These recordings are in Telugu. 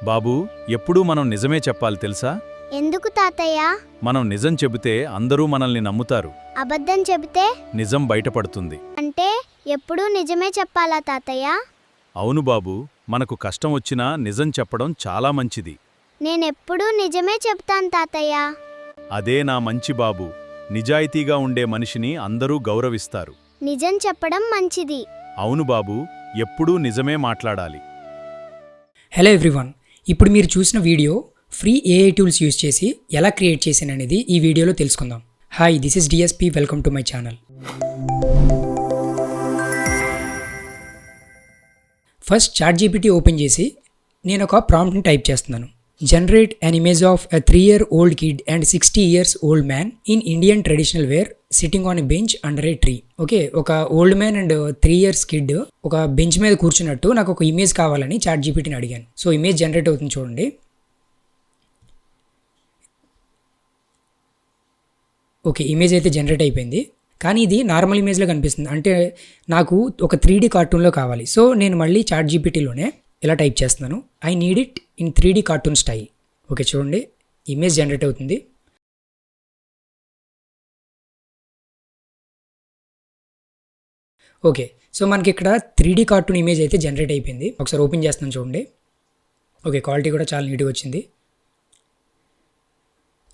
బాబూ, ఎప్పుడూ మనం నిజమే చెప్పాలి తెలుసా? ఎందుకు తాతయ్య? మనం నిజం చెబితే అందరూ మనల్ని నమ్ముతారు. అబద్ధం చెబితే? నిజం బయటపడుతుంది. అంటే ఎప్పుడూ నిజమే చెప్పాలా తాతయ్య? అవును బాబూ, మనకు కష్టం వచ్చినా నిజం చెప్పడం చాలా మంచిది. నేనెప్పుడూ నిజమే చెప్తాను తాతయ్య. అదే నా మంచి బాబూ. నిజాయితీగా ఉండే మనిషిని అందరూ గౌరవిస్తారు. నిజం చెప్పడం మంచిది. అవును బాబూ, ఎప్పుడూ నిజమే మాట్లాడాలి. హలో ఎవ్రీవన్, ఇప్పుడు మీరు చూసిన video free AI tools use చేసి ఎలా క్రియేట్ చేశాననేది ఈ వీడియోలో తెలుసుకుందాం. Hi, this is DSP, welcome to my channel. First ChatGPT open చేసి నేను ఒక ప్రాంప్ట్ని టైప్ చేస్తున్నాను. Generate an image of a 3-year-old kid and 60 years old man in Indian traditional wear sitting on a bench under a tree. Okay, ఒక old man and 3 years kid ఒక బెంచ్ మీద కూర్చున్నట్టు నాకు ఒక ఇమేజ్ కావాలని చాట్‌జీపీటీని అడిగాను. సో ఇమేజ్ జనరేట్ అవుతుంది చూడండి. ఓకే, ఇమేజ్ అయితే జనరేట్ అయిపోయింది, కానీ ఇది నార్మల్ ఇమేజ్లో కనిపిస్తుంది. అంటే నాకు ఒక 3D కార్టూన్లో కావాలి. సో నేను మళ్ళీ చాట్‌జీపీటీలోనే ఇలా టైప్ చేస్తున్నాను, I need it in 3D cartoon style. Okay చూడండి, ఇమేజ్ జనరేట్ అవుతుంది. ఓకే, సో మనకి ఇక్కడ 3D కార్టూన్ ఇమేజ్ అయితే జనరేట్ అయిపోయింది. ఒకసారి ఓపెన్ చేస్తున్నాను చూడండి. ఓకే, క్వాలిటీ కూడా చాలా నీట్గా వచ్చింది.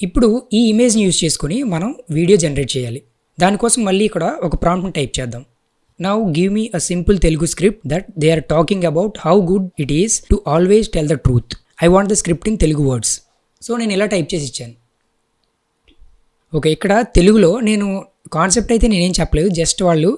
ఇప్పుడు ఈ ఇమేజ్ని యూజ్ చేసుకొని మనం వీడియో జనరేట్ చేయాలి. దానికోసం మళ్ళీ ఇక్కడ ఒక ప్రాంప్ట్ని టైప్ చేద్దాం. Now give me a simple Telugu script that they are talking about how good it is to always tell the truth. I want the script in Telugu words. So నేను ఇలా టైప్ చేసి ఇచ్చాను. ఓకే, ఇక్కడ తెలుగులో నేను కాన్సెప్ట్ అయితే నేనేం చెప్పలేదు, జస్ట్ వాళ్ళు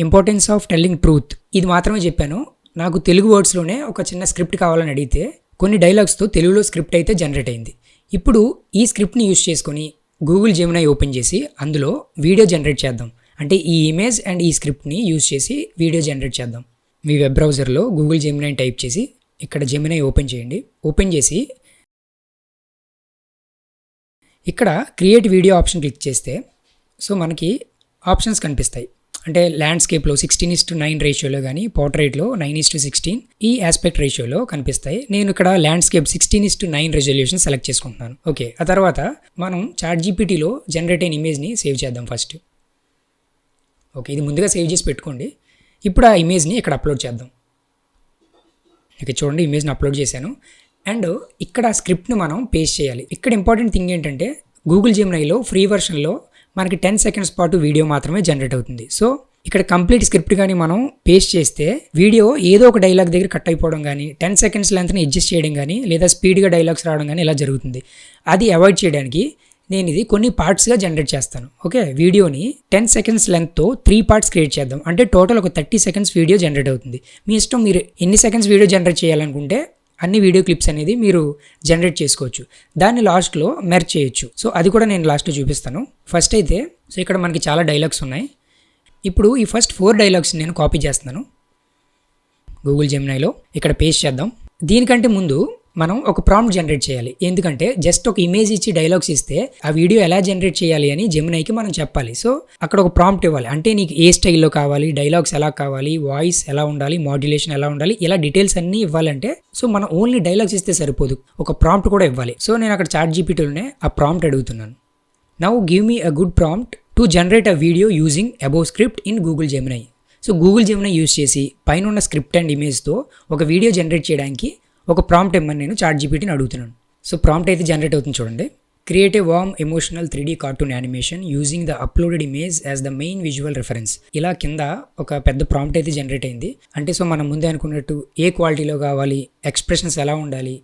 ఇంపార్టెన్స్ ఆఫ్ టెల్లింగ్ ట్రూత్ ఇది మాత్రమే చెప్పాను. నాకు తెలుగు వర్డ్స్లోనే ఒక చిన్న స్క్రిప్ట్ కావాలని అడిగితే కొన్ని డైలాగ్స్తో తెలుగులో స్క్రిప్ట్ అయితే జనరేట్ అయింది. ఇప్పుడు ఈ స్క్రిప్ట్ని యూజ్ చేసుకొని గూగుల్ జెమినై ఓపెన్ చేసి అందులో వీడియో జనరేట్ చేద్దాం. అంటే ఈ ఇమేజ్ అండ్ ఈ స్క్రిప్ట్ని యూజ్ చేసి వీడియో జనరేట్ చేద్దాం. మీ వెబ్ బ్రౌజర్లో గూగుల్ జెమినై టైప్ చేసి ఇక్కడ జెమినై ఓపెన్ చేయండి. ఓపెన్ చేసి ఇక్కడ క్రియేట్ వీడియో ఆప్షన్ క్లిక్ చేస్తే సో మనకి ఆప్షన్స్ కనిపిస్తాయి. అంటే ల్యాండ్స్కేప్లో 16:9 రేషియోలో కానీ, పోర్ట్రైట్లో 9:16 ఈ ఆస్పెక్ట్ రేషియోలో కనిపిస్తాయి. నేను ఇక్కడ ల్యాండ్స్కేప్ 16:9 రెజల్యూషన్ సెలెక్ట్ చేసుకుంటున్నాను. ఓకే, ఆ తర్వాత మనం చాట్‌జీపీటీలో జనరేట్ అయిన ఇమేజ్ని సేవ్ చేద్దాం ఫస్ట్. ఓకే, ఇది ముందుగా సేవ్ చేసి పెట్టుకోండి. ఇప్పుడు ఆ ఇమేజ్ని ఇక్కడ అప్లోడ్ చేద్దాం. ఓకే చూడండి, ఇమేజ్ని అప్లోడ్ చేశాను. అండ్ ఇక్కడ స్క్రిప్ట్ని మనం పేస్ట్ చేయాలి. ఇక్కడ ఇంపార్టెంట్ థింగ్ ఏంటంటే గూగుల్ జెమినైలో ఫ్రీ వెర్షన్లో మనకి 10 seconds పాటు వీడియో మాత్రమే జనరేట్ అవుతుంది. సో ఇక్కడ కంప్లీట్ స్క్రిప్ట్ కానీ మనం పేస్ట్ చేస్తే వీడియో ఏదో ఒక డైలాగ్ దగ్గర కట్ అయిపోవడం కానీ, 10 seconds లెంత్ని అడ్జస్ట్ చేయడం కానీ, లేదా స్పీడ్గా డైలాగ్స్ రావడం కానీ ఇలా జరుగుతుంది. అది అవాయిడ్ చేయడానికి నేను ఇది కొన్ని పార్ట్స్గా జనరేట్ చేస్తాను. ఓకే, వీడియోని 10 seconds లెంత్తో 3 parts క్రియేట్ చేద్దాం. అంటే టోటల్ ఒక 30 seconds వీడియో జనరేట్ అవుతుంది. మీ ఇష్టం, మీరు ఎన్ని సెకండ్స్ వీడియో జనరేట్ చేయాలనుకుంటే అన్ని వీడియో క్లిప్స్ అనేది మీరు జనరేట్ చేసుకోవచ్చు. దాన్ని లాస్ట్లో మెర్జ్ చేయొచ్చు. సో అది కూడా నేను లాస్ట్లో చూపిస్తాను. ఫస్ట్ అయితే సో ఇక్కడ మనకి చాలా డైలాగ్స్ ఉన్నాయి. ఇప్పుడు ఈ ఫస్ట్ 4 డైలాగ్స్ నేను కాపీ చేస్తున్నాను గూగుల్ జెమినైలో. ఇక్కడ పేస్ట్ చేద్దాం. దీనికంటే ముందు మనం ఒక ప్రాంప్ట్ జనరేట్ చేయాలి. ఎందుకంటే జస్ట్ ఒక ఇమేజ్ ఇచ్చి డైలాగ్స్ ఇస్తే ఆ వీడియో ఎలా జనరేట్ చేయాలి అని జెమినైకి మనం చెప్పాలి. సో అక్కడ ఒక ప్రాంప్ట్ ఇవ్వాలి. అంటే నీకు ఏ స్టైల్లో కావాలి, డైలాగ్స్ ఎలా కావాలి, వాయిస్ ఎలా ఉండాలి, మాడ్యులేషన్ ఎలా ఉండాలి, ఇలా డీటెయిల్స్ అన్నీ ఇవ్వాలంటే సో మనం ఓన్లీ డైలాగ్స్ ఇస్తే సరిపోదు, ఒక ప్రాంప్ట్ కూడా ఇవ్వాలి. సో నేను అక్కడ చాట్‌జీపీటీలోనే ఆ ప్రాంప్ట్ అడుగుతున్నాను. Now give me a good prompt to generate a video using above script in Google Gemini. So Google Gemini use చేసి పైన ఉన్న స్క్రిప్ట్ అండ్ ఇమేజ్తో ఒక వీడియో జనరేట్ చేయడానికి ఒక ప్రాంప్ట్ ఇమ్మని నేను చాట్‌జీపీటీని అడుగుతున్నాను. సో ప్రాంప్ట్ అయితే జనరేట్ అవుతుంది చూడండి. Create a warm emotional 3D cartoon animation using the uploaded image as the main visual reference. ఇలా కింద ఒక పెద్ద ప్రాంప్ట్ అయితే జనరేట్ అయింది. అంటే సో మనం ముందే అనుకున్నట్టు ఏ క్వాలిటీలో కావాలి, ఎక్స్ప్రెషన్స్ ఎలా ఉండాలి,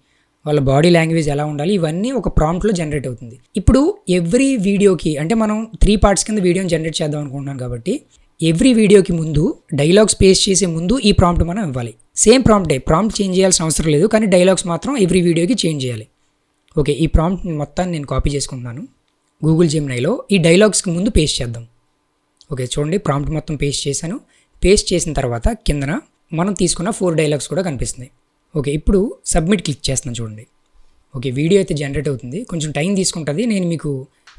వాళ్ళ బాడీ లాంగ్వేజ్ ఎలా ఉండాలి, ఇవన్నీ ఒక ప్రాంప్ట్లో జనరేట్ అవుతుంది. ఇప్పుడు ఎవ్రీ వీడియోకి అంటే మనం 3 parts కింద వీడియోని జనరేట్ చేద్దాం అనుకుంటున్నాం కాబట్టి ఎవ్రీ వీడియోకి ముందు డైలాగ్స్ పేస్ట్ చేసే ముందు ఈ ప్రాంప్ట్ మనం ఇవ్వాలి. సేమ్ ప్రాంప్టే, ప్రాంప్ట్ చేంజ్ చేయాల్సిన అవసరం లేదు, కానీ డైలాగ్స్ మాత్రం ఎవ్రీ వీడియోకి చేంజ్ చేయాలి. ఓకే, ఈ ప్రాంప్ట్ మొత్తాన్ని నేను కాపీ చేసుకుంటున్నాను గూగుల్ జెమినైలో. ఈ డైలాగ్స్కి ముందు పేస్ట్ చేద్దాం. ఓకే చూడండి, ప్రాంప్ట్ మొత్తం పేస్ట్ చేశాను. పేస్ట్ చేసిన తర్వాత కిందన మనం తీసుకున్న 4 డైలాగ్స్ కూడా కనిపిస్తున్నాయి. ఓకే, ఇప్పుడు సబ్మిట్ క్లిక్ చేస్తున్నాను చూడండి. ఓకే, వీడియో అయితే జనరేట్ అవుతుంది, కొంచెం టైం తీసుకుంటుంది. నేను మీకు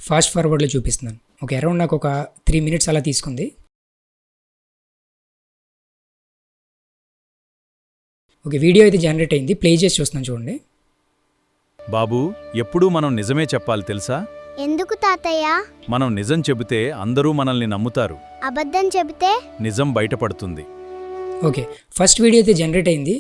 ఫాస్ట్ ఫార్వర్డ్లో చూపిస్తున్నాను. ఓకే, అరౌండ్ నాకు ఒక 3 minutes అలా తీసుకుంది. ఓకే, వీడియో అయితే జనరేట్ అయింది. ప్లే చేసి చూస్తున్నాను చూడండి. బాబూ, ఎప్పుడూ మనం నిజమే చెప్పాలి తెలుసా? ఎందుకు తాతయ్య? మనం నిజం చెబితే అందరూ మనల్ని నమ్ముతారు. అబద్ధం చెబితే? నిజం బయటపడుతుంది. ఓకే, ఫస్ట్ వీడియో అయితే జనరేట్ అయింది.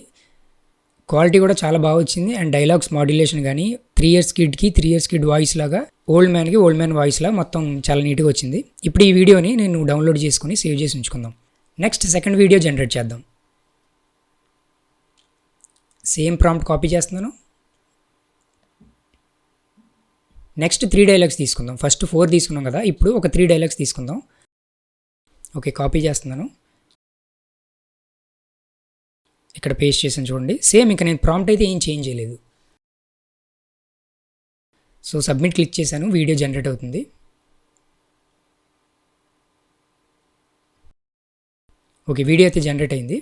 క్వాలిటీ కూడా చాలా బాగా వచ్చింది. అండ్ డైలాగ్స్ మాడ్యులేషన్ కానీ 3 years కిడ్కి 3 years కిడ్ వాయిస్ లాగా, ఓల్డ్ మ్యాన్కి ఓల్డ్ మ్యాన్ వాయిస్ లాగా మొత్తం చాలా నీట్గా వచ్చింది. ఇప్పుడు ఈ వీడియోని నేను డౌన్లోడ్ చేసుకుని సేవ్ చేసి ఉంచుకుందాం. నెక్స్ట్ సెకండ్ వీడియో జనరేట్ చేద్దాం. సేమ్ ప్రాంప్ట్ కాపీ చేస్తున్నాను. నెక్స్ట్ 3 డైలాగ్స్ తీసుకుందాం. ఫస్ట్ 4 తీసుకున్నాం కదా, ఇప్పుడు ఒక 3 డైలాగ్స్ తీసుకుందాం. ఓకే, కాపీ చేస్తున్నాను. ఇక్కడ పేస్ట్ చేసాను చూడండి. సేమ్ ఇంకా నేను ప్రాంప్ట్ అయితే ఏం చేంజ్ చేయలేదు. సో సబ్మిట్ క్లిక్ చేశాను, వీడియో జనరేట్ అవుతుంది. ఓకే, వీడియో అయితే జనరేట్ అయింది.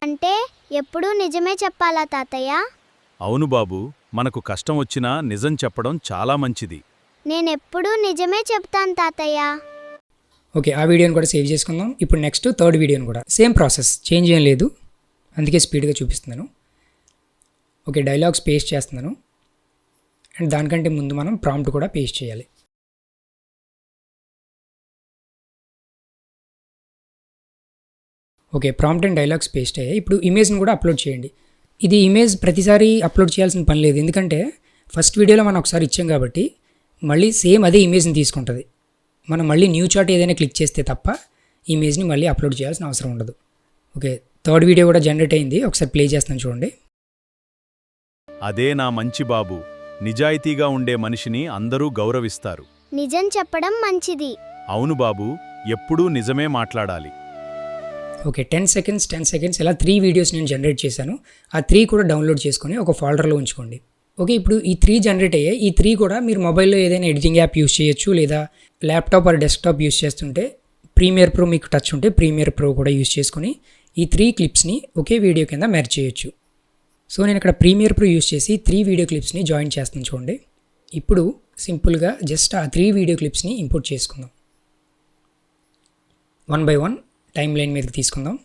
అంటే ఎప్పుడూ నిజమే చెప్పాలా తాతయ్య? అవును బాబూ, మనకు కష్టం వచ్చినా నిజం చెప్పడం చాలా మంచిది. నేనెప్పుడూ నిజమే చెప్తాను తాతయ్య. ఓకే, ఆ వీడియోని కూడా సేవ్ చేసుకుందాం. ఇప్పుడు నెక్స్ట్ థర్డ్ వీడియోని కూడా సేమ్ ప్రాసెస్, చేంజ్ ఏం లేదు, అందుకే స్పీడ్గా చూపిస్తున్నాను. ఓకే, డైలాగ్స్ పేస్ట్ చేస్తున్నాను. అండ్ దానికంటే ముందు మనం ప్రాంప్ట్ కూడా పేస్ట్ చేయాలి. Okay, prompt and dialogues paste అయ్యాయి. ఇప్పుడు ఇమేజ్ని కూడా అప్లోడ్ చేయండి. ఇది ఇమేజ్ ప్రతిసారి అప్లోడ్ చేయాల్సిన పని లేదు, ఎందుకంటే ఫస్ట్ వీడియోలో మనం ఒకసారి ఇచ్చాం కాబట్టి మళ్ళీ సేమ్ అదే ఇమేజ్ని తీసుకుంటుంది. మనం మళ్ళీ న్యూ చార్ట్ ఏదైనా క్లిక్ చేస్తే తప్ప ఇమేజ్ని మళ్ళీ అప్లోడ్ చేయాల్సిన అవసరం ఉండదు. ఓకే, థర్డ్ వీడియో కూడా జనరేట్ అయింది. ఒకసారి ప్లే చేస్తాను చూడండి. అదే నా మంచి బాబు, నిజాయితీగా ఉండే మనిషిని అందరూ గౌరవిస్తారు. నిజం చెప్పడం మంచిది. అవును బాబూ, ఎప్పుడూ నిజమే మాట్లాడాలి. ఓకే, 10 seconds ఇలా 3 వీడియోస్ నేను జనరేట్ చేశాను. ఆ 3 కూడా డౌన్లోడ్ చేసుకొని ఒక ఫోల్డర్లో ఉంచుకోండి. ఓకే, ఇప్పుడు ఈ 3 జనరేట్ అయ్యాయి. ఈ 3 కూడా మీరు మొబైల్లో ఏదైనా ఎడిటింగ్ యాప్ యూస్ చేయొచ్చు, లేదా ల్యాప్టాప్ ఆర్ డెస్క్టాప్ యూస్ చేస్తుంటే ప్రీమియర్ ప్రో మీకు టచ్ ఉంటే ప్రీమియర్ ప్రో కూడా యూస్ చేసుకొని ఈ 3 క్లిప్స్ని ఒకే వీడియో కింద మెర్జ్ చేయొచ్చు. సో నేను ఇక్కడ ప్రీమియర్ ప్రో యూస్ చేసి 3 వీడియో క్లిప్స్ని జాయిన్ చేస్తాను చూడండి. ఇప్పుడు సింపుల్గా జస్ట్ ఆ 3 వీడియో క్లిప్స్ని ఇంపోర్ట్ చేసుకుందాం. 1 by 1 టైమ్ లైన్ మీదకి తీసుకుందాం.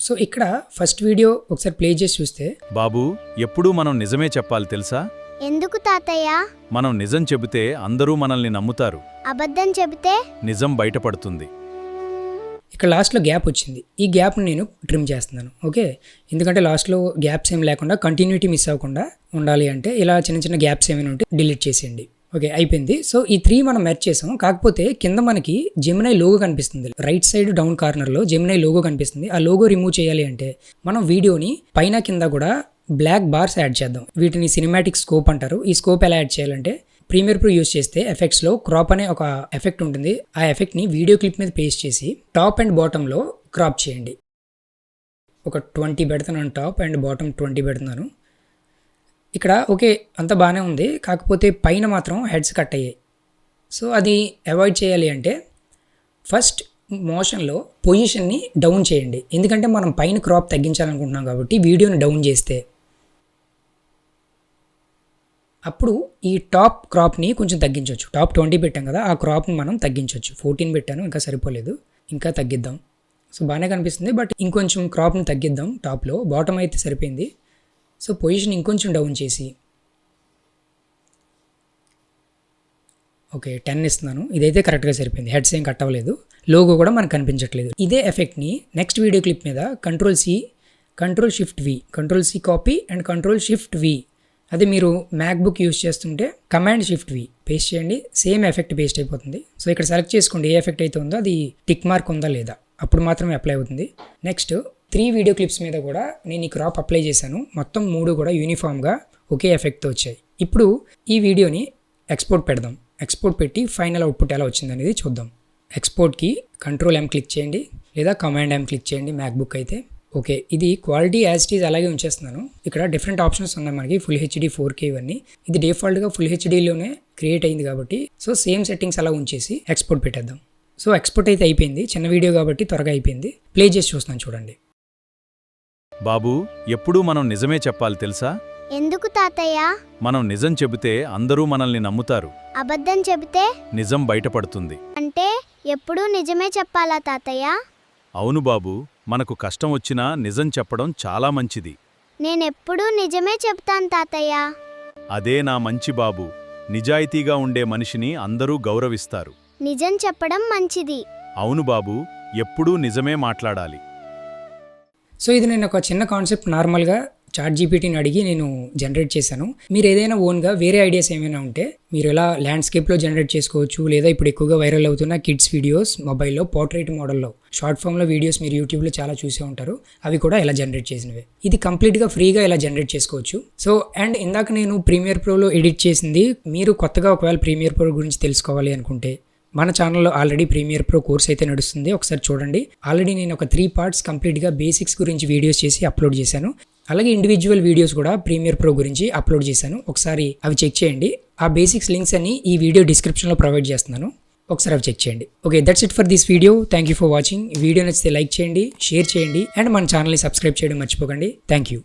సో ఇక్కడ ఫస్ట్ వీడియో ఒకసారి ప్లే చేసి చూస్తే, బాబూ, ఎప్పుడూ మనం నిజమే చెప్పాలి తెలుసా? ఎందుకు తాతయ్య? మనం నిజం చెబితే అందరూ మనల్ని నమ్ముతారు. అబద్ధం చెబితే? నిజం బయటపడుతుంది. ఇక్కడ లాస్ట్లో గ్యాప్ వచ్చింది. ఈ గ్యాప్ని నేను ట్రిమ్ చేస్తున్నాను. ఓకే, ఎందుకంటే లాస్ట్లో గ్యాప్స్ ఏం లేకుండా కంటిన్యూటీ మిస్ అవ్వకుండా ఉండాలి అంటే ఇలా చిన్న చిన్న గ్యాప్స్ ఏమైనా ఉంటే డిలీట్ చేసేయండి. ఓకే, అయిపోయింది. సో ఈ 3 మనం మెర్జ్ చేసాం. కాకపోతే కింద మనకి జెమినై లోగో కనిపిస్తుంది. రైట్ సైడ్ డౌన్ కార్నర్లో జెమినై లోగో కనిపిస్తుంది. ఆ లోగో రిమూవ్ చేయాలి అంటే మనం వీడియోని పైన కింద కూడా బ్లాక్ బార్స్ యాడ్ చేద్దాం. వీటిని సినిమాటిక్ స్కోప్ అంటారు. ఈ స్కోప్ ఎలా యాడ్ చేయాలంటే ప్రీమియర్ ప్రో యూస్ చేస్తే ఎఫెక్ట్స్లో క్రాప్ అనే ఒక ఎఫెక్ట్ ఉంటుంది. ఆ ఎఫెక్ట్ని వీడియో క్లిప్ మీద పేస్ట్ చేసి టాప్ అండ్ బాటంలో క్రాప్ చేయండి. ఒక 20 పెడుతున్నాను టాప్, అండ్ బాటమ్ 20 పెడుతున్నాను. ఇక్కడ ఓకే, అంత బాగానే ఉంది. కాకపోతే పైన మాత్రం హెడ్స్ కట్ అయ్యాయి. సో అది అవాయిడ్ చేయాలి అంటే ఫస్ట్ మోషన్లో పొజిషన్ని డౌన్ చేయండి. ఎందుకంటే మనం పైన క్రాప్ తగ్గించాలనుకుంటున్నాం కాబట్టి వీడియోని డౌన్ చేస్తే అప్పుడు ఈ టాప్ క్రాప్ని కొంచెం తగ్గించవచ్చు. టాప్ 20 పెట్టాం కదా, ఆ క్రాప్ని మనం తగ్గించవచ్చు. 14 పెట్టాను, ఇంకా సరిపోలేదు, ఇంకా తగ్గిద్దాం. సో బాగానే కనిపిస్తుంది, బట్ ఇంకొంచెం క్రాప్ని తగ్గిద్దాం. టాప్లో బాటమ్ అయితే సరిపోయింది. సో పొజిషన్ ఇంకొంచెం డౌన్ చేసి ఓకే 10 ఇస్తున్నాను. ఇదైతే కరెక్ట్గా సరిపోయింది. హెడ్స్ ఏం కట్ అవ్వలేదు, లోగో కూడా మనకు కనిపించట్లేదు. ఇదే ఎఫెక్ట్ని నెక్స్ట్ వీడియో క్లిప్ మీద Ctrl+C, Ctrl+Shift+V, Ctrl+C copy and Ctrl+Shift+V, అదే మీరు మ్యాక్బుక్ యూస్ చేస్తుంటే Command+Shift+V పేస్ట్ చేయండి. సేమ్ ఎఫెక్ట్ పేస్ట్ అయిపోతుంది. సో ఇక్కడ సెలెక్ట్ చేసుకోండి ఏ ఎఫెక్ట్ అయితే ఉందో అది టిక్ మార్క్ ఉందా లేదా, అప్పుడు మాత్రమే అప్లై అవుతుంది. నెక్స్ట్ 3 వీడియో క్లిప్స్ మీద కూడా నేను ఈ క్రాప్ అప్లై చేశాను. మొత్తం 3 కూడా యూనిఫామ్గా ఒకే ఎఫెక్ట్తో వచ్చాయి. ఇప్పుడు ఈ వీడియోని ఎక్స్పోర్ట్ పెడదాం. ఎక్స్పోర్ట్ పెట్టి ఫైనల్ అవుట్పుట్ ఎలా వచ్చింది అనేది చూద్దాం. ఎక్స్పోర్ట్కి Ctrl+M క్లిక్ చేయండి, లేదా Command+M క్లిక్ చేయండి మ్యాక్బుక్ అయితే. ఓకే, ఇది క్వాలిటీ యాజ్ ఇట్ ఈజ్ అలాగే ఉంచేస్తున్నాను. ఇక్కడ డిఫరెంట్ ఆప్షన్స్ ఉన్నాయి మనకి, ఫుల్ హెచ్డీ 4K ఇవన్నీ. ఇది డిఫాల్ట్గా ఫుల్ హెచ్డీలోనే క్రియేట్ అయింది కాబట్టి సో సేమ్ సెట్టింగ్స్ అలా ఉంచేసి ఎక్స్పోర్ట్ పెట్టేద్దాం. సో ఎక్స్పోర్ట్ అయితే అయిపోయింది. చిన్న వీడియో కాబట్టి త్వరగా అయిపోయింది. ప్లే చేసి చూస్తున్నాను చూడండి. బాబూ, ఎప్పుడూ మనం నిజమే చెప్పాలి తెలుసా? ఎందుకు తాతయ్య? మనం నిజం చెబితే అందరూ మనల్ని నమ్ముతారు. అబద్ధం చెబితే? నిజం బయటపడుతుంది. అంటే ఎప్పుడూ నిజమే చెప్పాలా తాతయ్య? అవును బాబూ, మనకు కష్టం వచ్చినా నిజం చెప్పడం చాలా మంచిది. నేనెప్పుడూ నిజమే చెప్తాను తాతయ్య. అదే నా మంచి బాబు. నిజాయితీగా ఉండే మనిషిని అందరూ గౌరవిస్తారు. నిజం చెప్పడం మంచిది. అవును బాబూ, ఎప్పుడూ నిజమే మాట్లాడాలి. సో ఇది నేను ఒక చిన్న కాన్సెప్ట్ నార్మల్గా చాట్ జీపీటీని అడిగి నేను జనరేట్ చేశాను. మీరు ఏదైనా ఓన్గా వేరే ఐడియాస్ ఏమైనా ఉంటే మీరు ఎలా ల్యాండ్స్కేప్లో జనరేట్ చేసుకోవచ్చు, లేదా ఇప్పుడు ఎక్కువగా వైరల్ అవుతున్న కిడ్స్ వీడియోస్ మొబైల్లో పోర్ట్రేట్ మోడల్లో షార్ట్ ఫామ్లో వీడియోస్ మీరు యూట్యూబ్లో చాలా చూసే ఉంటారు, అవి కూడా ఎలా జనరేట్ చేసినవే. ఇది కంప్లీట్గా ఫ్రీగా ఎలా జనరేట్ చేసుకోవచ్చు. సో అండ్ ఇందాక నేను ప్రీమియర్ ప్రోలో ఎడిట్ చేసింది. మీరు కొత్తగా ఒకవేళ ప్రీమియర్ ప్రో గురించి తెలుసుకోవాలి అనుకుంటే మన ఛానల్లో ఆల్రెడీ ప్రీమియర్ ప్రో కోర్స్ అయితే నడుస్తుంది, ఒకసారి చూడండి. ఆల్రెడీ నేను ఒక 3 పార్ట్స్ కంప్లీట్గా బేసిక్స్ గురించి వీడియోస్ చేసి అప్లోడ్ చేశాను. అలాగే ఇండివిజువల్ వీడియోస్ కూడా ప్రీమియర్ ప్రో గురించి అప్లోడ్ చేశాను, ఒకసారి అవి చెక్ చేయండి. ఆ బేసిక్స్ లింక్స్ అన్ని ఈ వీడియో డిస్క్రిప్షన్లో ప్రొవైడ్ చేస్తున్నాను, ఒకసారి అవి చెక్ చేయండి. Okay, that's it for this video. Thank you for watching. Video నచ్చితే లైక్ చేయండి, షేర్ చేయండి అండ్ మన ఛానల్ని సబ్స్క్రైబ్ చేయడం మర్చిపోకండి. Thank you.